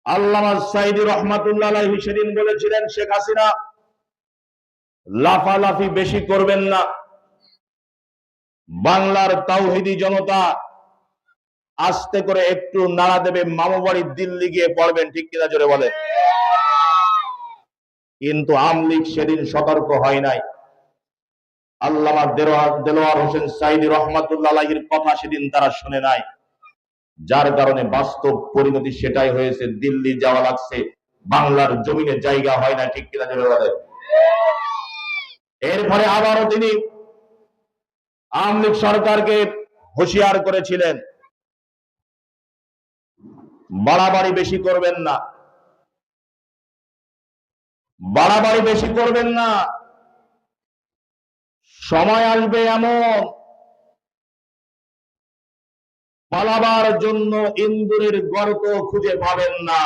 আল্লামা সাঈদী রাহমাতুল্লাহ আলাইহি সেদিন বলেছিলেন, শেখ হাসিনা লাফালাফি বেশি করবেন না, বাংলার তাওহীদি জনতা আস্তে করে একটু নাড়া দেবে, মামু বাড়ি দিল্লি গিয়ে পড়বেন, ঠিক কিনা জোরে বলে। কিন্তু আওয়ামী লীগ সেদিন সতর্ক হয় নাই। আল্লামা দেলোয়ার হোসেন সাঈদী রাহমাতুল্লাহ আলাইহির কথা সেদিন তারা শুনে নাই, যার কারণে বাস্তব পরিণতি সেটাই হয়েছে, দিল্লি যাওয়া লাগছে, বাংলার জমিনে জায়গা হয় না, ঠিক কিনা জোরে বলে। এরপরে আবারও তিনি আওয়ামী লীগ সরকারকে হুঁশিয়ার করেছিলেন, বাড়াবাড়ি বেশি করবেন না, বাড়াবাড়ি বেশি করবেন না, সময় আসবে এমন পালাবার জন্য ইন্দুরের গর্ত খুঁজে পাবেন না।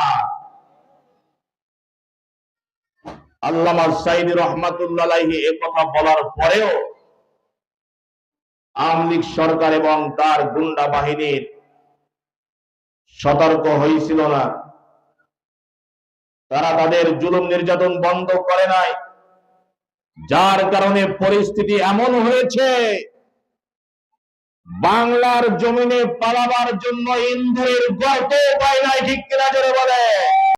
আল্লামা সাঈদী রাহমাতুল্লাহ আলাইহি এ কথা বলার পরেও আওয়ামী লীগ সরকার এবং তার গুন্ডা বাহিনীর সতর্ক হয়েছিল না, তারা তাদের জুলুম নির্যাতন বন্ধ করে নাই, যার কারণে পরিস্থিতি এমন হয়েছে বাংলার জমিনে পালাবার জন্য ইন্দুরের গর্ত পায় নাই, ঠিক কিনা জোরে বলে।